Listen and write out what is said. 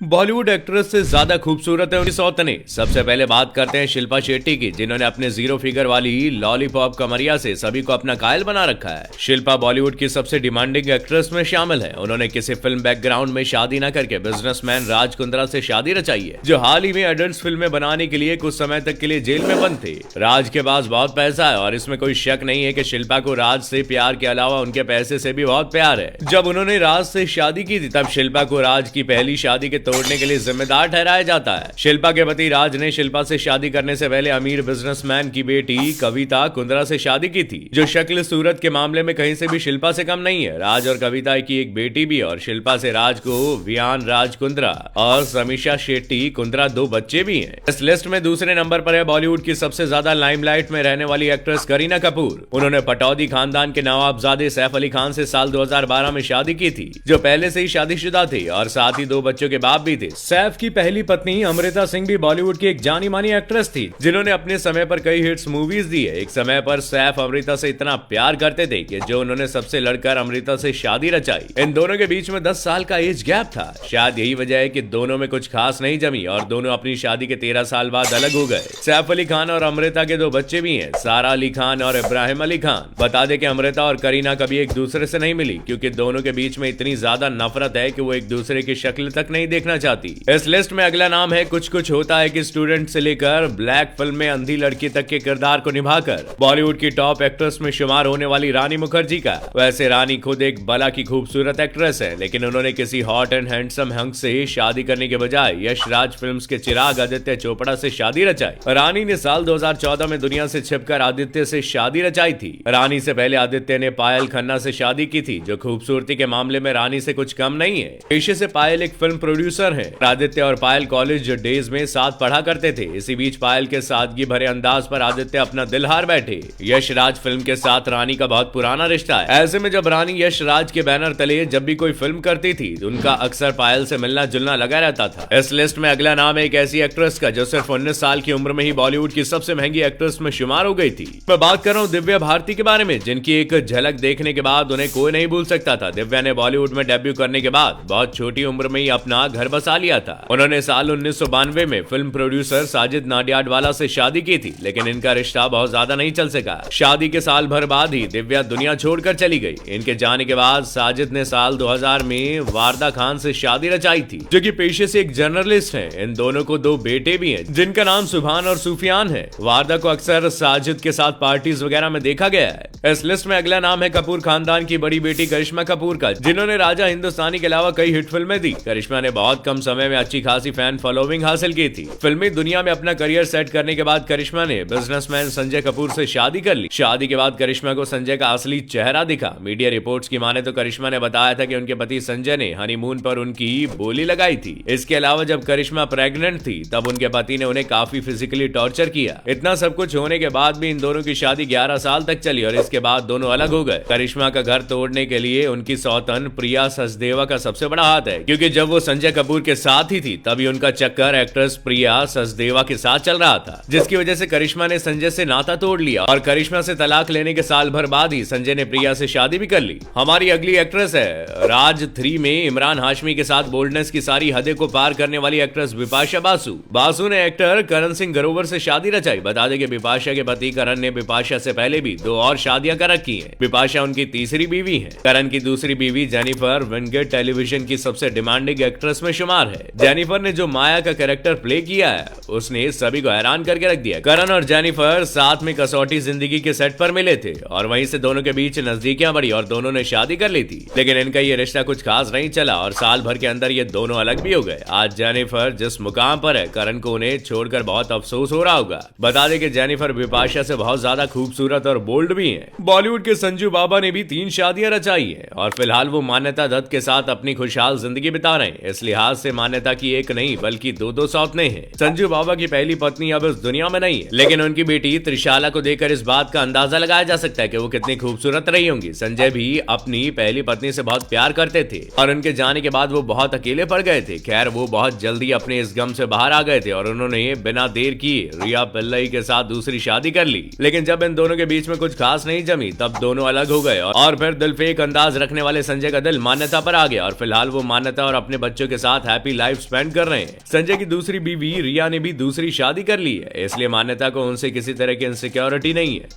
Bollywood actress से ज्यादा खूबसूरत है उनकी सौतने। सबसे पहले बात करते हैं शिल्पा शेट्टी की, जिन्होंने अपने जीरो फिगर वाली लॉलीपॉप कमरिया से सभी को अपना कायल बना रखा है। शिल्पा बॉलीवुड की सबसे डिमांडिंग एक्ट्रेस में शामिल है। उन्होंने किसी फिल्म बैकग्राउंड में शादी न करके बिजनेसमैन राज कुंद्रा से शादी रचाई है, जो हाल ही में एडल्ट फिल्में बनाने के लिए कुछ समय तक के लिए जेल में बंद थे। राज के पास बहुत पैसा है और इसमें कोई शक नहीं है कि शिल्पा को राज से प्यार के अलावा उनके पैसे से भी बहुत प्यार है। जब उन्होंने राज से शादी की थी तब शिल्पा को राज की पहली शादी के तोड़ने के लिए जिम्मेदार ठहराया जाता है। शिल्पा के पति राज ने शिल्पा से शादी करने से पहले अमीर बिजनेसमैन की बेटी कविता कुंद्रा से शादी की थी, जो शक्ल सूरत के मामले में कहीं से भी शिल्पा से कम नहीं है। राज और कविता की एक बेटी भी और शिल्पा से राज को वियान राज कुंद्रा और समीक्षा शेट्टी कुंद्रा दो बच्चे भी हैं। इस लिस्ट में दूसरे नंबर पर है बॉलीवुड की सबसे ज्यादा लाइमलाइट में रहने वाली एक्ट्रेस करीना कपूर। उन्होंने पटौदी खानदान के नवाबजादे सैफ अली खान से साल 2012 में शादी की थी, जो पहले से ही शादीशुदा थे और साथ ही दो बच्चों के बाप भी थे। सैफ की पहली पत्नी अमृता सिंह भी बॉलीवुड की एक जानी मानी एक्ट्रेस थी, जिन्होंने अपने समय पर कई हिट्स मूवीज दी है। एक समय पर सैफ अमृता से इतना प्यार करते थे कि जो उन्होंने सबसे लड़कर अमृता से शादी रचाई। इन दोनों के बीच में 10 साल का एज गैप था। शायद यही वजह है कि दोनों में कुछ खास नहीं जमी और दोनों अपनी शादी के 13 साल बाद अलग हो गए। सैफ अली खान और अमृता के दो बच्चे भी हैं, सारा अली खान और इब्राहिम अली खान। बता दें कि अमृता और करीना कभी एक दूसरे से नहीं मिली, क्योंकि दोनों के बीच में इतनी ज्यादा नफरत है कि वो एक दूसरे की शक्ल तक नहीं देखना चाहती। इस लिस्ट में अगला नाम है कुछ कुछ होता है कि स्टूडेंट से लेकर ब्लैक फिल्म में अंधी लड़की तक के किरदार को निभाकर बॉलीवुड की टॉप एक्ट्रेस में शुमार होने वाली रानी मुखर्जी का। वैसे रानी खुद एक बला की खूबसूरत एक्ट्रेस है, लेकिन उन्होंने किसी हॉट एंड हैंडसम हंक से शादी करने के बजाय यश राज फिल्म्स के चिराग आदित्य चोपड़ा से शादी रचाई। रानी ने साल 2014 में दुनिया से छिपकर आदित्य से शादी रचाई थी। रानी से पहले आदित्य ने पायल खन्ना से शादी की थी, जो खूबसूरती के मामले में रानी से कुछ कम नहीं है। पेशे से पायल एक फिल्म प्रोड्यूसर है। आदित्य और पायल कॉलेज डेज में साथ पढ़ा करते थे। इसी बीच पायल के सादगी भरे अंदाज पर आदित्य अपना दिल हार बैठे। यश राज फिल्म के साथ रानी का बहुत पुराना रिश्ता है। ऐसे में जब रानी यश राज के बैनर तले जब भी कोई फिल्म करती थी, उनका अक्सर पायल से मिलना जुलना लगा रहता था। इस लिस्ट में अगला नाम है एक ऐसी एक्ट्रेस का जो सिर्फ 19 साल की उम्र में ही बॉलीवुड की सबसे महंगी एक्ट्रेस में शुमार हो गई थी। मैं बात कर रहा हूँ दिव्या भारती के बारे में, जिनकी एक झलक देखने के बाद उन्हें कोई नहीं भूल सकता था। दिव्या ने बॉलीवुड में डेब्यू करने के बाद बहुत छोटी उम्र में ही अपना घर बसा लिया था। उन्होंने साल 1992 में फिल्म प्रोड्यूसर साजिद नाडियाडवाला से शादी की थी, लेकिन इनका रिश्ता बहुत ज्यादा नहीं चल सका। शादी के साल भर बाद ही दिव्या दुनिया छोड़कर चली गई। इनके जाने के बाद साजिद ने साल 2000 में वारदा खान से शादी रचाई थी, जो कि पेशे से एक जर्नलिस्ट हैं। इन दोनों को दो बेटे भी हैं, जिनका नाम सुभान और सुफियान है। वारदा को अक्सर साजिद के साथ पार्टीज वगैरह में देखा गया है। इस लिस्ट में अगला नाम है कपूर खानदान की बड़ी बेटी करिश्मा कपूर का, जिन्होंने राजा हिंदुस्तानी के अलावा कई हिट फिल्में दी। करिश्मा ने बहुत कम समय में अच्छी खासी फैन फॉलोइंग हासिल की थी। फिल्मी दुनिया में अपना करियर सेट करने के बाद करिश्मा ने बिजनेसमैन संजय कपूर से शादी कर ली। शादी के बाद करिश्मा को संजय का असली चेहरा दिखा। मीडिया रिपोर्ट्स की माने तो करिश्मा ने बताया था कि उनके पति संजय ने हनीमून पर उनकी बोली लगाई थी। इसके अलावा जब करिश्मा प्रेग्नेंट थी तब उनके पति ने उन्हें काफी फिजिकली टॉर्चर किया। इतना सब कुछ होने के बाद भी इन दोनों की शादी 11 साल तक चली और इसके बाद दोनों अलग हो गए। करिश्मा का घर तोड़ने के लिए उनकी सौतन प्रिया सचदेवा का सबसे बड़ा हाथ है, क्योंकि जब वो संजय कपूर के साथ ही थी तभी उनका चक्कर एक्ट्रेस प्रिया सचदेवा के साथ चल रहा था, जिसकी वजह से करिश्मा ने संजय से नाता तोड़ लिया और करिश्मा से तलाक लेने के साल भर बाद ही संजय ने प्रिया से शादी भी कर ली। हमारी अगली एक्ट्रेस है राज 3 में इमरान हाशमी के साथ बोल्डनेस की सारी हदें को पार करने वाली एक्ट्रेस बिपाशा बासु। बासु ने एक्टर करण सिंह ग्रोवर से शादी रचाई। बता दें कि बिपाशा के पति करण ने बिपाशा से पहले भी 2 और शादियां कर रखी हैं। बिपाशा उनकी तीसरी बीवी है। करण की दूसरी बीवी जेनिफर विंगेट टेलीविजन की सबसे डिमांडिंग एक्ट्रेस में शुमार है। जेनिफर ने जो माया का कैरेक्टर प्ले किया है, उसने सभी को हैरान करके रख दिया। करण और जेनिफर साथ में कसौटी जिंदगी के सेट पर मिले थे और वहीं से दोनों के बीच नजदीकियां बढ़ी और दोनों ने शादी कर ली थी, लेकिन इनका ये रिश्ता कुछ खास नहीं चला और साल भर के अंदर ये दोनों अलग भी हो गए। आज जेनिफर जिस मुकाम पर है, करण को उन्हें छोड़कर बहुत अफसोस हो रहा होगा। बता दें कि जेनिफर बिपाशा से बहुत ज्यादा खूबसूरत और बोल्ड भी है। बॉलीवुड के संजू बाबा ने भी 3 शादियां रचाई है और फिलहाल वो मान्यता दत्त के साथ अपनी खुशहाल जिंदगी बिता रहे हैं। इस लिहाज से मान्यता की एक नहीं बल्कि 2 सौतने हैं। संजू बाबा की पहली पत्नी अब इस दुनिया में नहीं है, लेकिन उनकी बेटी त्रिशाला को देखकर इस बात का अंदाजा लगाया जा सकता है कि वो कितनी खूबसूरत रही होंगी। संजय भी अपनी पहली पत्नी से बहुत प्यार करते थे और उनके जाने के बाद वो बहुत अकेले पड़ गए थे। खैर, वो बहुत जल्दी अपने इस गम से बाहर आ गए थे और उन्होंने बिना देर किए रिया पिल्लई के साथ दूसरी शादी कर ली। लेकिन जब इन दोनों के बीच में कुछ खास नहीं जमी तब दोनों अलग हो गए और फिर दिलफेक अंदाज रखने वाले संजय का दिल मान्यता पर आ गया और फिलहाल वो मान्यता और अपने बच्चों के साथ हैप्पी लाइफ स्पेंड कर रहे हैं। संजय की दूसरी बीवी रिया ने भी दूसरी शादी कर ली है, इसलिए मान्यता को उनसे किसी तरह की इनसिक्योरिटी नहीं है।